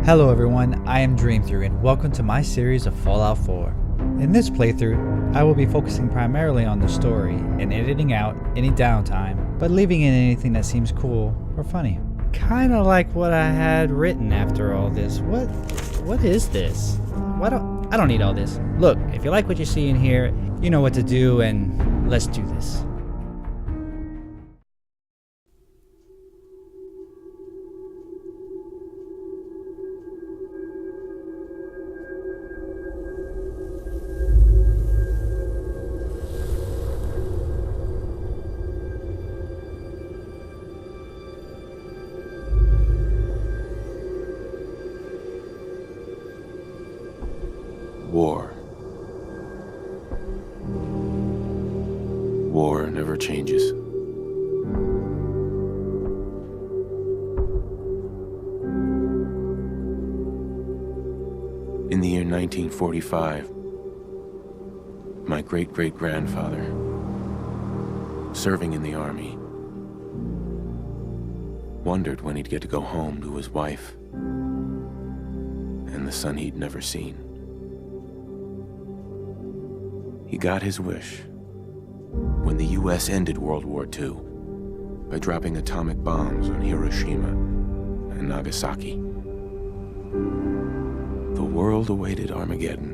Hello everyone, I am DreamThru and welcome to my series of Fallout 4. In this playthrough, I will be focusing primarily on the story and editing out any downtime, but leaving in anything that seems cool or funny. Kinda like what I had written after all this. What is this? I don't need all this. Look, if you like what you see in here, you know what to do, and let's do this. War. War never changes. In the year 1945, my great-great-grandfather, serving in the army, wondered when he'd get to go home to his wife and the son he'd never seen. He got his wish when the US ended World War II by dropping atomic bombs on Hiroshima and Nagasaki. The world awaited Armageddon.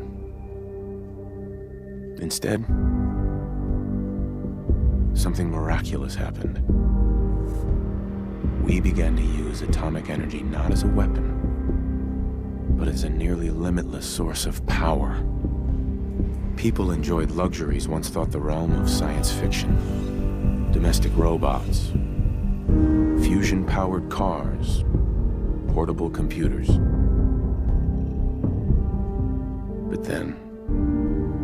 Instead, something miraculous happened. We began to use atomic energy not as a weapon, but as a nearly limitless source of power. People enjoyed luxuries once thought the realm of science fiction. Domestic robots, fusion-powered cars, portable computers. But then,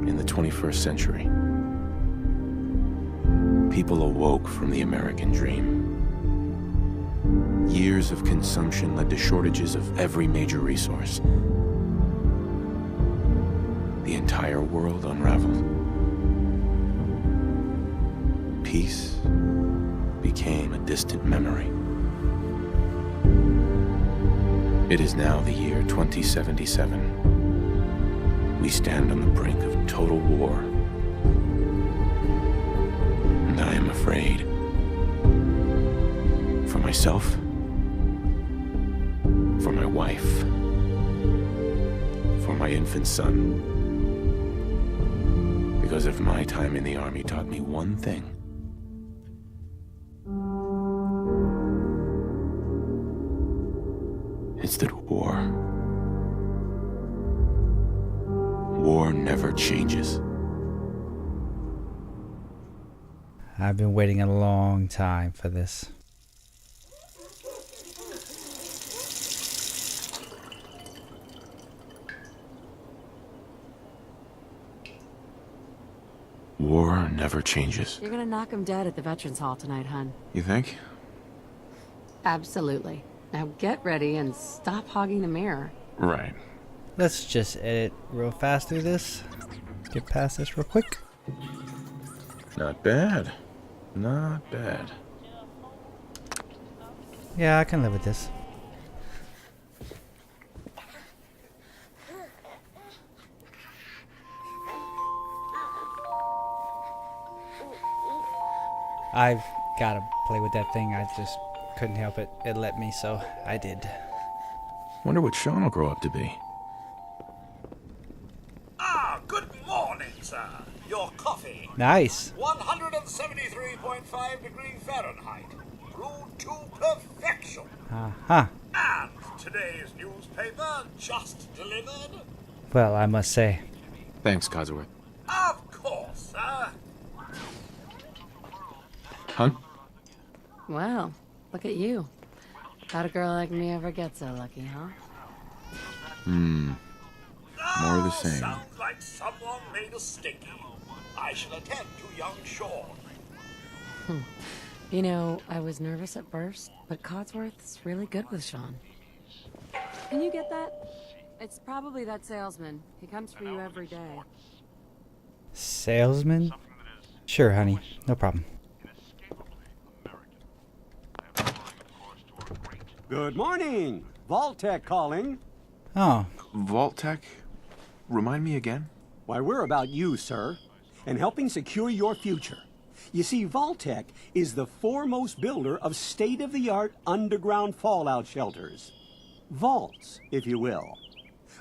in the 21st century, people awoke from the American dream. Years of consumption led to shortages of every major resource. The entire world unraveled. Peace became a distant memory. It is now the year 2077. We stand on the brink of total war. And I am afraid. For myself, for my wife, for my infant son. Because if my time in the army taught me one thing, it's that war never changes. I've been waiting a long time for this. War never changes. You're gonna knock him dead at the Veterans Hall tonight, hun. You think? Absolutely. Now get ready and stop hogging the mirror. Right. Let's just edit real fast through this. Get past this real quick. Not bad. Not bad. Yeah, I can live with this. I've gotta play with that thing. I just couldn't help it. It let me, so I did. Wonder what Sean will grow up to be. Good morning, sir. Your coffee. Nice. 173.5 degrees Fahrenheit. Brewed to perfection. Uh-huh. And today's newspaper just delivered. Well, I must say. Thanks, Codsworth. Of course, sir. Hun? Well, look at you. How'd a girl like me ever get so lucky, huh? More of the same. Sounds like someone made a stinky. I shall attend to young Sean. You know, I was nervous at first, but Codsworth's really good with Sean. Can you get that? It's probably that salesman. He comes for you every day. Salesman? Sure, honey. No problem. Good morning. Vault-Tec calling. Oh, Vault Tech? Remind me again? Why, we're about you, sir, and helping secure your future. You see, Vault-Tec is the foremost builder of state-of-the-art underground fallout shelters. Vaults, if you will.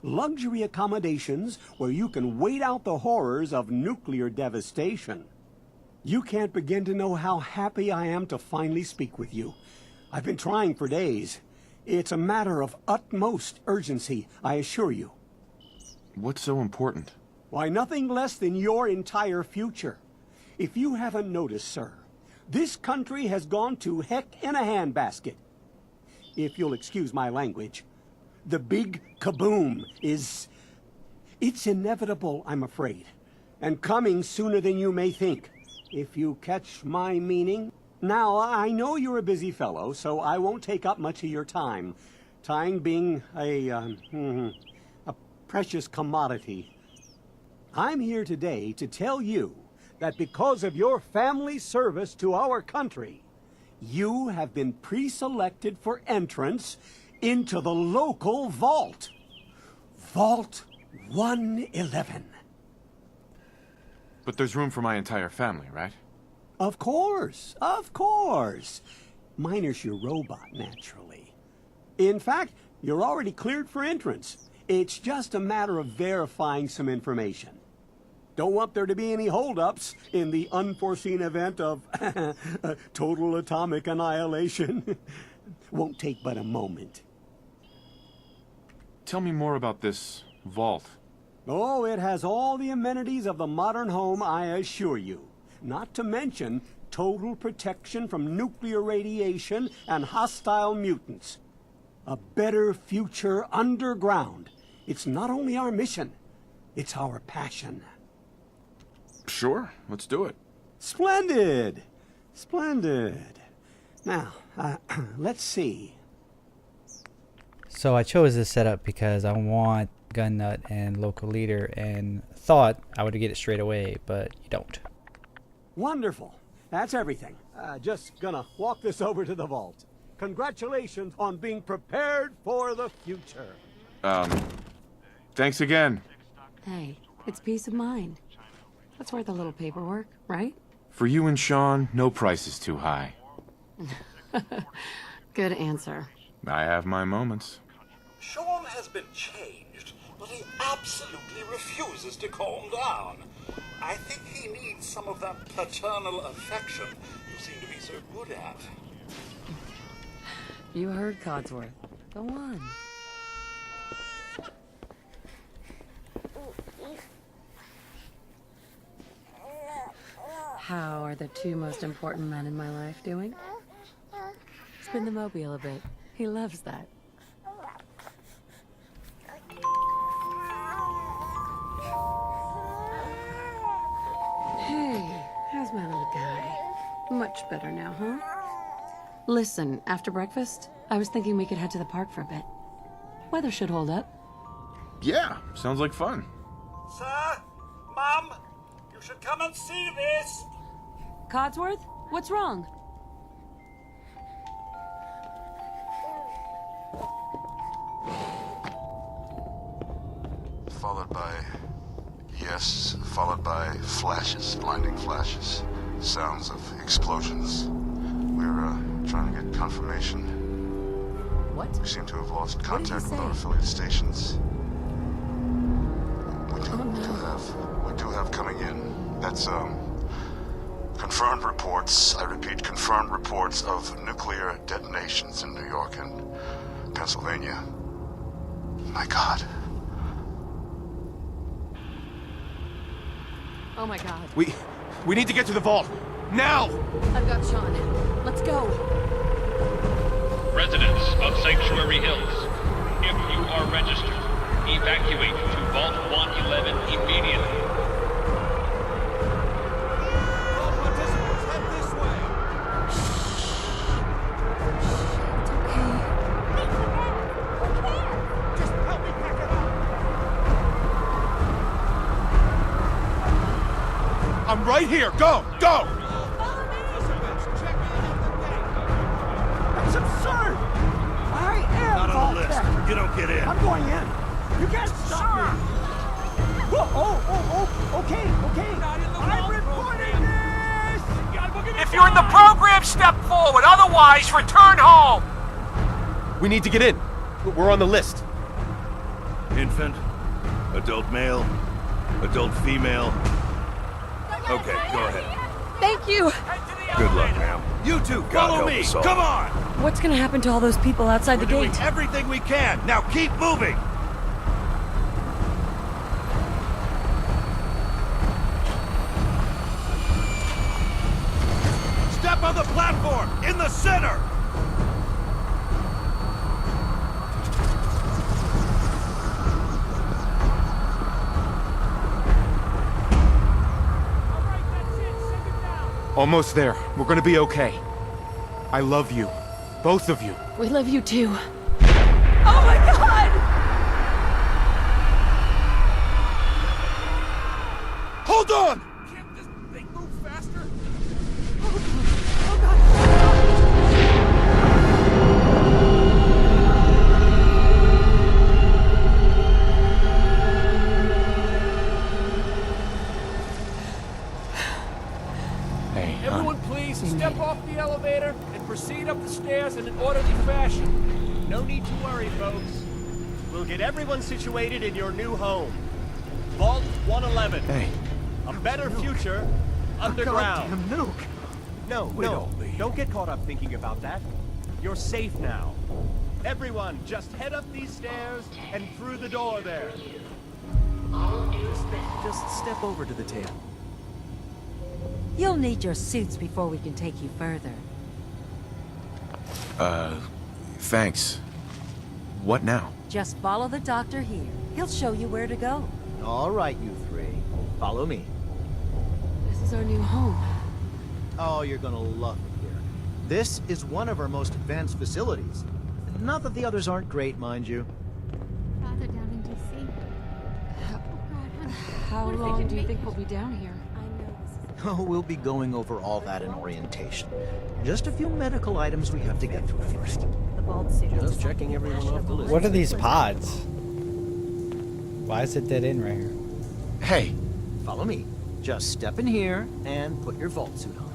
Luxury accommodations where you can wait out the horrors of nuclear devastation. You can't begin to know how happy I am to finally speak with you. I've been trying for days. It's a matter of utmost urgency, I assure you. What's so important? Why, nothing less than your entire future. If you haven't noticed, sir, this country has gone to heck in a handbasket. If you'll excuse my language, the big kaboom is... It's inevitable, I'm afraid, and coming sooner than you may think, if you catch my meaning. Now, I know you're a busy fellow, so I won't take up much of your time. Time being a precious commodity. I'm here today to tell you that because of your family service to our country, you have been pre-selected for entrance into the local vault. Vault 111. But there's room for my entire family, right? Of course, of course. Minus your robot, naturally. In fact, you're already cleared for entrance. It's just a matter of verifying some information. Don't want there to be any holdups in the unforeseen event of total atomic annihilation. Won't take but a moment. Tell me more about this vault. Oh, it has all the amenities of the modern home, I assure you. Not to mention total protection from nuclear radiation and hostile mutants. A better future underground. It's not only our mission, it's our passion. Sure, let's do it. Splendid! Splendid. Now, let's see. so I chose this setup because I want Gun Nut and Local Leader, and thought I would get it straight away, but you don't. Wonderful. That's everything. Just gonna walk this over to the vault. Congratulations on being prepared for the future. Thanks again. Hey, it's peace of mind. That's worth a little paperwork, right? For you and Sean, no price is too high. Good answer. I have my moments. Sean has been changed, but he absolutely refuses to calm down. I think he needs some of that paternal affection you seem to be so good at. You heard Codsworth. Go on. How are the two most important men in my life doing? Spin the mobile a bit. He loves that. Hey, how's my little guy? Much better now, huh? Listen, after breakfast, I was thinking we could head to the park for a bit. Weather should hold up. Yeah, sounds like fun. Sir, Mum, you should come and see this. Codsworth, what's wrong? Followed by flashes, blinding flashes, sounds of explosions. We're trying to get confirmation. What? We seem to have lost What contact did with he our say? affiliate stations. We do no. have coming in. That's confirmed reports. I repeat, confirmed reports of nuclear detonations in New York and Pennsylvania. My God. Oh my god. We need to get to the vault. Now! I've got Sean. Let's go. Residents of Sanctuary Hills, if you are registered, evacuate to Vault 111 immediately. All participants, head this way. Just help me pack it up. I'm right here. Go! Go! Participants, check in at the gate. That's absurd! I am Not on the Vault-Tec. list. You don't get in. I'm going in. You can't stop me! Okay. I'm reporting this! If you're in the program, step forward. Otherwise, return home. We need to get in. We're on the list. Infant, adult male, adult female. Okay, go ahead. Thank you. Good luck, ma'am. You two, God follow help me! us all. Come on! What's gonna happen to all those people outside We're the doing gate? everything we can. Now keep moving! Step on the platform! In the center! Almost there. We're gonna be okay. I love you. Both of you. We love you too. Oh my god! Hold on! Can't this thing move faster? Hey, Everyone, please step off the elevator and proceed up the stairs in an orderly fashion. No need to worry, folks. We'll get everyone situated in your new home. Vault 111. Hey. A better future underground. Goddamn nuke! No, don't get caught up thinking about that. You're safe now. Everyone, just head up these stairs and through the door there. Just step over to the table. You'll need your suits before we can take you further. Thanks. What now? Just follow the doctor here. He'll show you where to go. All right, you three. Follow me. This is our new home. Oh, you're gonna love it here. This is one of our most advanced facilities. Not that the others aren't great, mind you. Father down in D.C. Oh, God, honey. How What if they long didn't do you make think it? we'll be down here? I know this is... Oh, we'll be going over all that in orientation. Just a few medical items we have to get through first. The bald suit. Just checking everyone off the list. What are these pods? Why is it dead end right here? Hey. Follow me. Just step in here and put your vault suit on.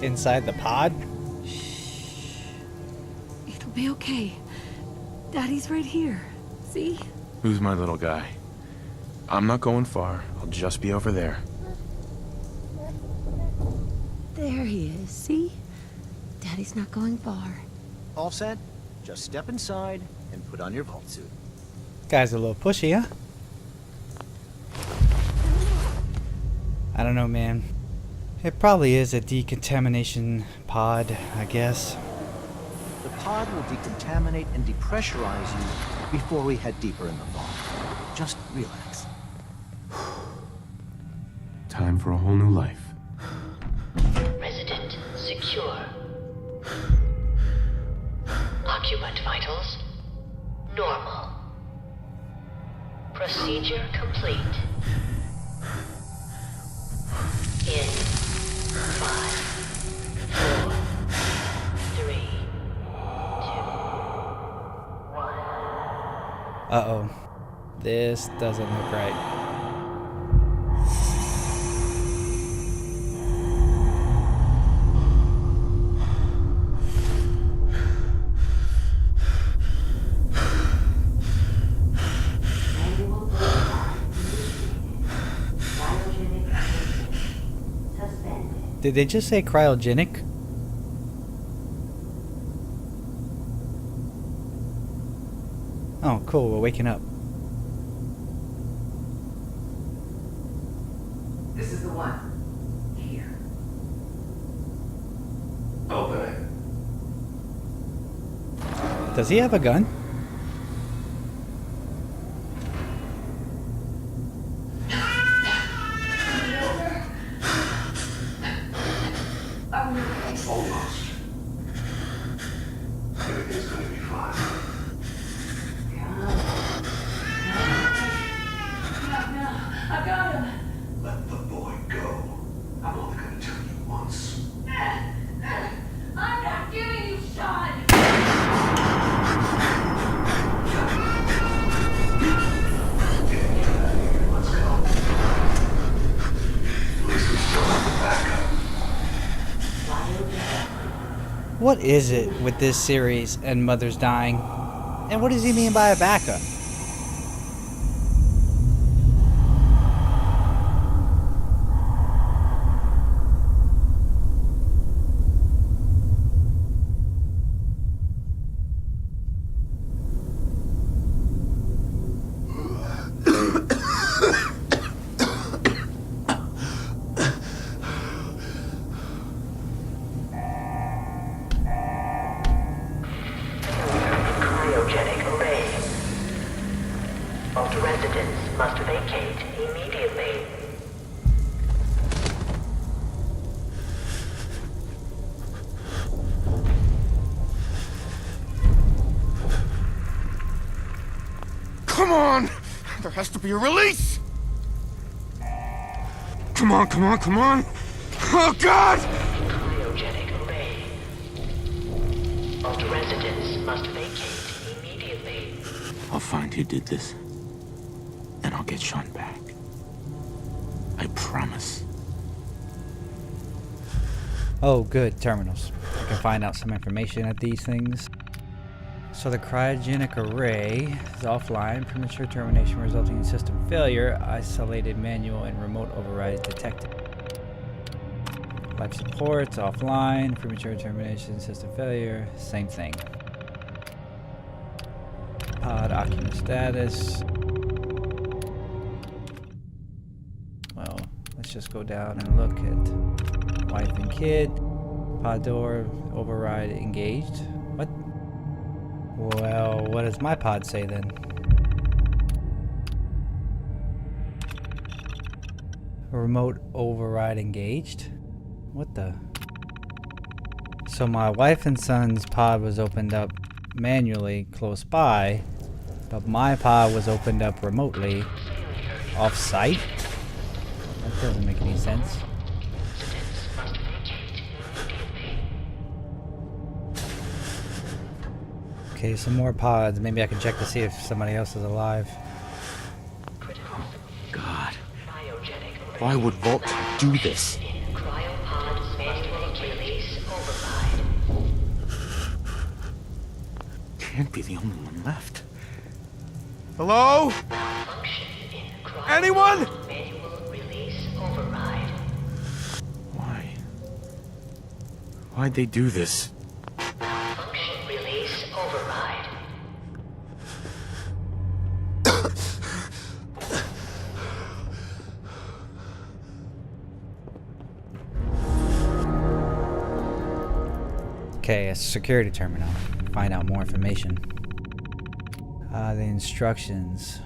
Inside the pod? It'll be okay. Daddy's right here. See? Who's my little guy? I'm not going far. I'll just be over there. There he is. See? Daddy's not going far. All set? Just step inside and put on your vault suit. Guy's a little pushy, huh? I don't know, man. It probably is a decontamination pod, I guess. The pod will decontaminate and depressurize you before we head deeper in the vault. Just relax. Time for a whole new life. Resident secure. Occupant vitals normal. Procedure complete. In 5, 4, 3, 2, 1. Uh-oh. This doesn't look right. Did they just say cryogenic? Oh, cool. We're waking up. This is the one. Here. Open it. Does he have a gun? Almost. Everything's gonna be fine. No, I got him. Let the boy go. I'm only gonna tell you once. I'm not giving you Sean. What is it with this series and mothers dying? And what does he mean by a backup? Cryogenic array. All residents must vacate immediately. Come on! There has to be a release! Come on, come on, come on! Oh, God! Cryogenic array. All residents must vacate immediately. I'll find who did this, and I'll get Sean back. I promise. Oh, good. Terminals. I can find out some information at these things. So the cryogenic array is offline. Premature termination resulting in system failure. Isolated manual and remote override detected. Life support's offline. Premature termination, system failure. Same thing. Pod occupant status. Well, let's just go down and look at wife and kid. Pod door override engaged. What? Well, what does my pod say then? Remote override engaged? What the? So my wife and son's pod was opened up manually close by, but my pod was opened up remotely off-site? That doesn't make any sense. Okay, some more pods. Maybe I can check to see if somebody else is alive. God. Why would Vault do this? Can't be the only one left. Hello? Anyone? Why? Why'd they do this? Release override. Okay, a security terminal. Find out more information. The instructions.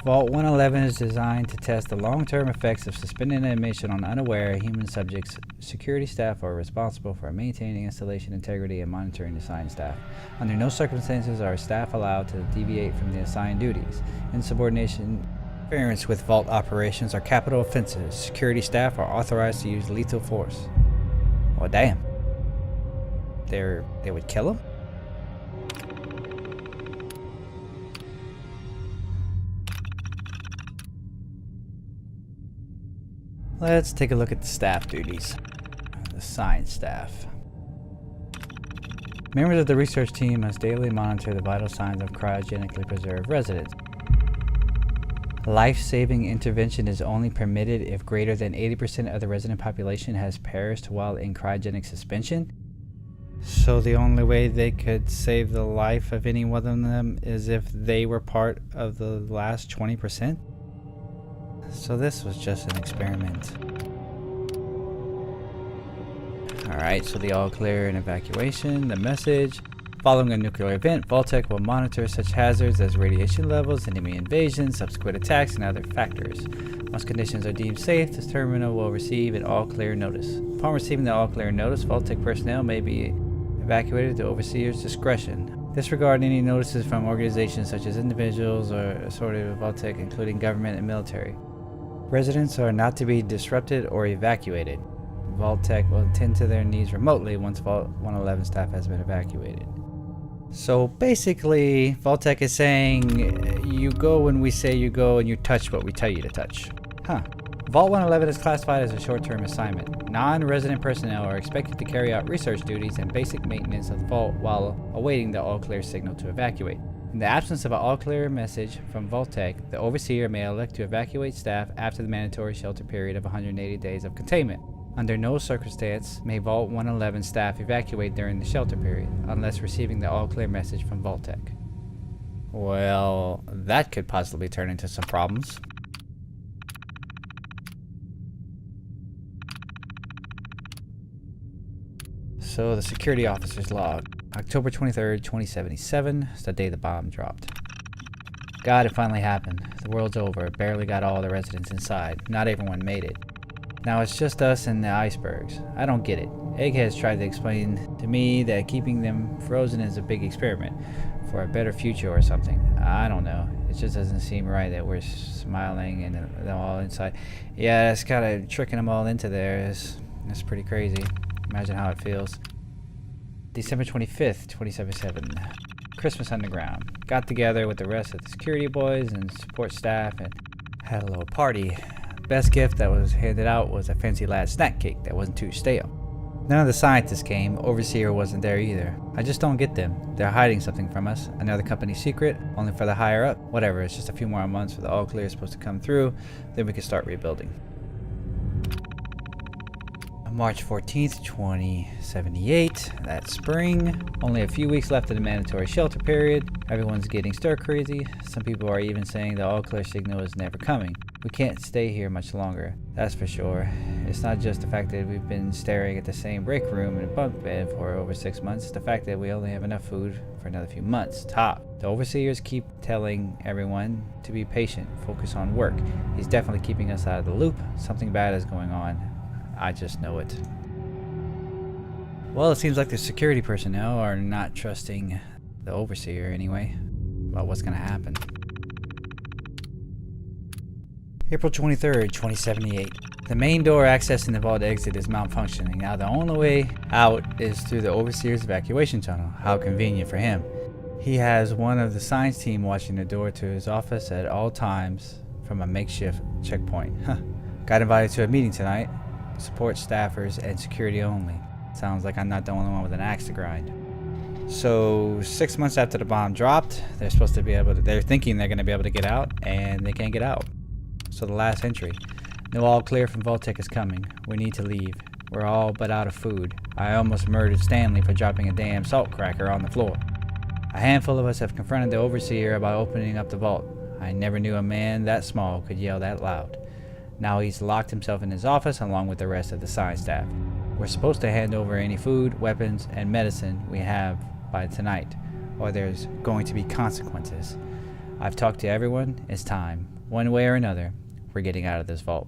Vault 111 is designed to test the long-term effects of suspended animation on unaware human subjects. Security staff are responsible for maintaining installation integrity and monitoring assigned staff. Under no circumstances are staff allowed to deviate from the assigned duties. Insubordination, interference with Vault operations are capital offenses. Security staff are authorized to use lethal force. Well, damn. They would kill him? Let's take a look at the staff duties. The science staff. Members of the research team must daily monitor the vital signs of cryogenically preserved residents. Life-saving intervention is only permitted if greater than 80% of the resident population has perished while in cryogenic suspension. So the only way they could save the life of any one of them is if they were part of the last 20%? So this was just an experiment. Alright, so the all clear and evacuation, the message. Following a nuclear event, Vault-Tec will monitor such hazards as radiation levels, enemy invasion, subsequent attacks, and other factors. Once conditions are deemed safe, the terminal will receive an all clear notice. Upon receiving the all clear notice, Vault-Tec personnel may be evacuated at the overseer's discretion. Disregard any notices from organizations such as individuals or assorted with Vault-Tec, including government and military. Residents are not to be disrupted or evacuated. Vault-Tec will attend to their needs remotely once Vault 111 staff has been evacuated. So basically, Vault-Tec is saying, you go when we say you go and you touch what we tell you to touch. Huh. Vault 111 is classified as a short-term assignment. Non-resident personnel are expected to carry out research duties and basic maintenance of the vault while awaiting the all-clear signal to evacuate. In the absence of an all-clear message from Vault-Tec, the Overseer may elect to evacuate staff after the mandatory shelter period of 180 days of containment. Under no circumstance may Vault 111 staff evacuate during the shelter period, unless receiving the all-clear message from Vault-Tec. Well, that could possibly turn into some problems. So the security officer's log. October 23rd, 2077 is the day the bomb dropped. God, it finally happened. The world's over. Barely got all the residents inside. Not everyone made it. Now it's just us and the icebergs. I don't get it. Egghead's tried to explain to me that keeping them frozen is a big experiment for a better future or something. I don't know. It just doesn't seem right that we're smiling and they're all inside. Yeah, it's kind of tricking them all into there. It's pretty crazy. Imagine how it feels. December 25th, 2077. Christmas Underground. Got together with the rest of the security boys and support staff and had a little party. Best gift that was handed out was a fancy lad snack cake that wasn't too stale. None of the scientists came. Overseer wasn't there either. I just don't get them. They're hiding something from us. Another company secret, only for the higher up. Whatever, it's just a few more months for the all clear is supposed to come through. Then we can start rebuilding. March 14th, 2078, that's spring. Only a few weeks left of the mandatory shelter period. Everyone's getting stir crazy. Some people are even saying the all clear signal is never coming. We can't stay here much longer, that's for sure. It's not just the fact that we've been staring at the same break room and bunk bed for over 6 months. It's the fact that we only have enough food for another few months, top. The overseers keep telling everyone to be patient, focus on work. He's definitely keeping us out of the loop. Something bad is going on. I just know it. Well, it seems like the security personnel are not trusting the overseer anyway about what's going to happen. April 23rd, 2078. The main door accessing the vault exit is malfunctioning. Now the only way out is through the overseer's evacuation tunnel. How convenient for him. He has one of the science team watching the door to his office at all times from a makeshift checkpoint. Got invited to a meeting tonight. Support staffers and security only. Sounds like I'm not the only one with an axe to grind. So 6 months after the bomb dropped, they're supposed to be able to, they're thinking they're going to be able to get out, and they can't get out. So the last entry. No all clear from Vault-Tec is coming. We need to leave. We're all but out of food. I almost murdered Stanley for dropping a damn salt cracker on the floor. A handful of us have confronted the overseer about opening up the vault. I never knew a man that small could yell that loud. Now he's locked himself in his office along with the rest of the science staff. We're supposed to hand over any food, weapons, and medicine we have by tonight, or there's going to be consequences. I've talked to everyone. It's time. One way or another, we're getting out of this vault.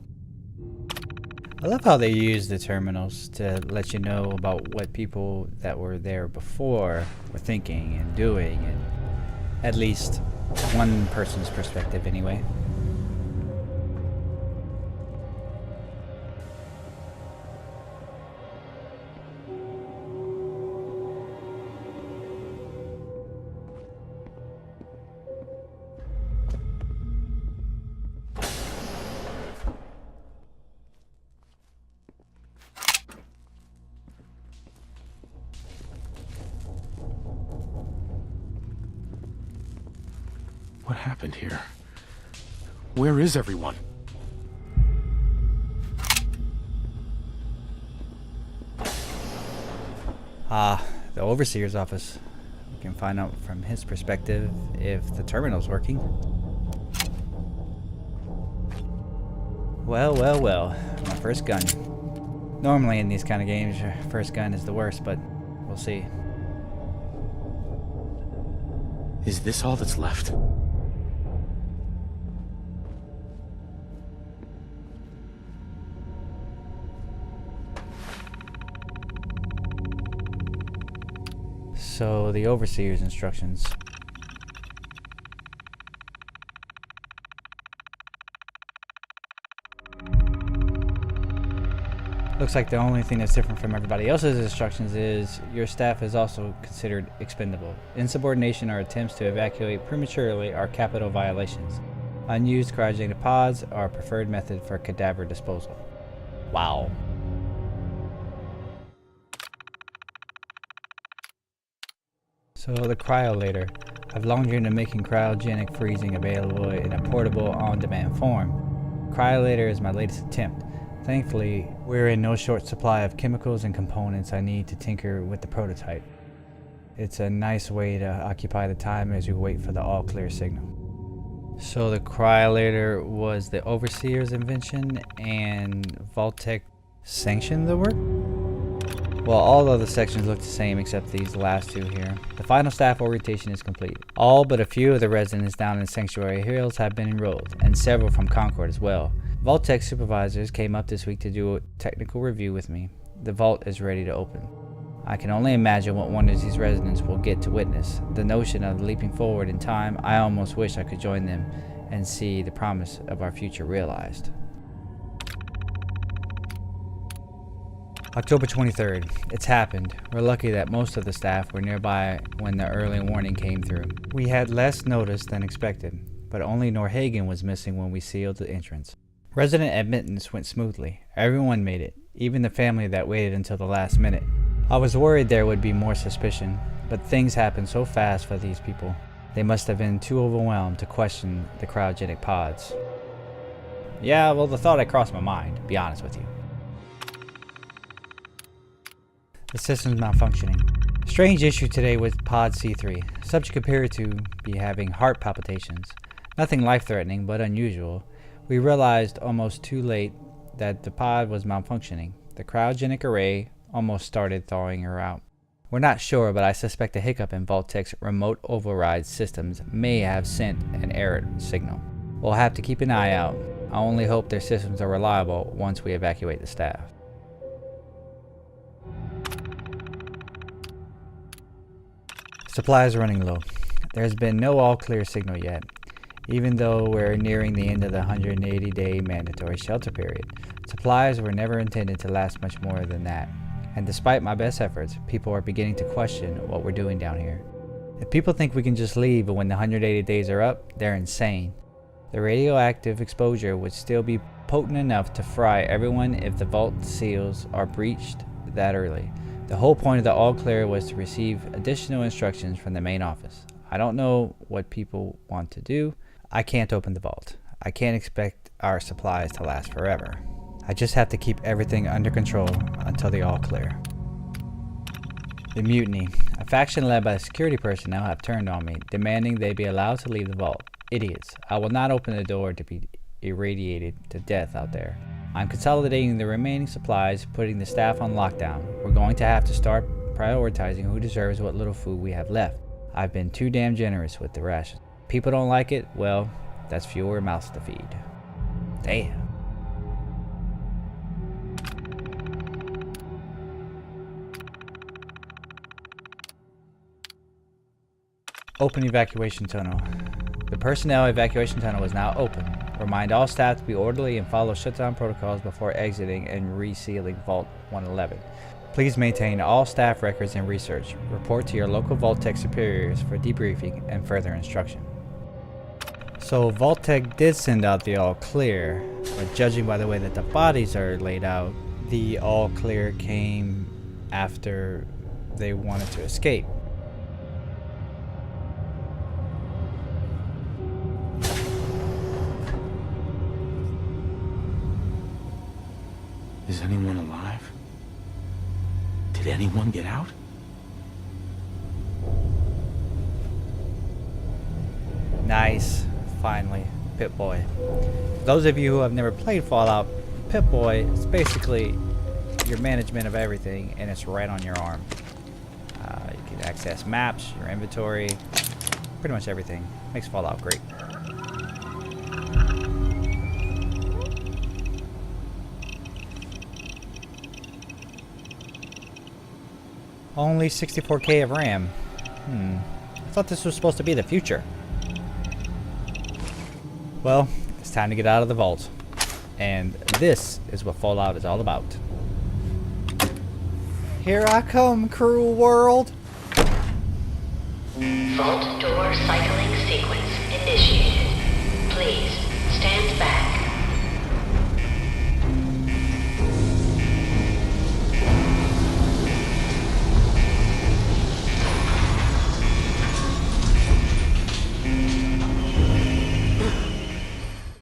I love how they use the terminals to let you know about what people that were there before were thinking and doing, and at least one person's perspective anyway. What happened here? Where is everyone? The overseer's office. We can find out from his perspective if the terminal's working. Well, my first gun. Normally in these kind of games, your first gun is the worst, but we'll see. Is this all that's left? So the overseer's instructions. Looks like the only thing that's different from everybody else's instructions is your staff is also considered expendable. Insubordination or attempts to evacuate prematurely are capital violations. Unused cryogenic pods are a preferred method for cadaver disposal. Wow. So the cryolator. I've long dreamed of making cryogenic freezing available in a portable, on-demand form. Cryolator is my latest attempt. Thankfully, we're in no short supply of chemicals and components I need to tinker with the prototype. It's a nice way to occupy the time as we wait for the all-clear signal. So the cryolator was the overseer's invention, and Vault-Tec sanctioned the work? Well, all other sections look the same except these last two here. The final staff orientation is complete. All but a few of the residents down in Sanctuary Hills have been enrolled, and several from Concord as well. Vault-Tec supervisors came up this week to do a technical review with me. The vault is ready to open. I can only imagine what wonders these residents will get to witness. The notion of leaping forward in time, I almost wish I could join them and see the promise of our future realized. October 23rd. It's happened. We're lucky that most of the staff were nearby when the early warning came through. We had less notice than expected, but only Norhagen was missing when we sealed the entrance. Resident admittance went smoothly. Everyone made it, even the family that waited until the last minute. I was worried there would be more suspicion, but things happened so fast for these people. They must have been too overwhelmed to question the cryogenic pods. Yeah, well, the thought had crossed my mind, to be honest with you. The system's malfunctioning. Strange issue today with Pod C3. Subject appeared to be having heart palpitations. Nothing life-threatening, but unusual. We realized almost too late that the pod was malfunctioning. The cryogenic array almost started thawing her out. We're not sure, but I suspect a hiccup in Vault-Tec's remote override systems may have sent an error signal. We'll have to keep an eye out. I only hope their systems are reliable once we evacuate the staff. Supplies are running low. There's been no all-clear signal yet, even though we're nearing the end of the 180-day mandatory shelter period. Supplies were never intended to last much more than that, and despite my best efforts, people are beginning to question what we're doing down here. If people think we can just leave when the 180 days are up, they're insane. The radioactive exposure would still be potent enough to fry everyone if the vault seals are breached that early. The whole point of the all-clear was to receive additional instructions from the main office. I don't know what people want to do. I can't open the vault. I can't expect our supplies to last forever. I just have to keep everything under control until the all-clear. The mutiny. A faction led by security personnel have turned on me, demanding they be allowed to leave the vault. Idiots. I will not open the door to be irradiated to death out there. I'm consolidating the remaining supplies, putting the staff on lockdown. We're going to have to start prioritizing who deserves what little food we have left. I've been too damn generous with the rations. People don't like it, well, that's fewer mouths to feed. Damn. Open evacuation tunnel. The personnel evacuation tunnel is now open. Remind all staff to be orderly and follow shutdown protocols before exiting and resealing Vault 111. Please maintain all staff records and research. Report to your local Vault-Tec superiors for debriefing and further instruction. So Vault-Tec did send out the all-clear, but judging by the way that the bodies are laid out, the all-clear came after they wanted to escape. Is anyone alive? Did anyone get out? Nice. Finally. Pip-Boy. For those of you who have never played Fallout, Pip-Boy is basically your management of everything, and it's right on your arm. You can access maps, your inventory, pretty much everything. Makes Fallout great. Only 64K of RAM. I thought this was supposed to be the future. Well, it's time to get out of the vault. And this is what Fallout is all about. Here I come, cruel world! Vault door cycling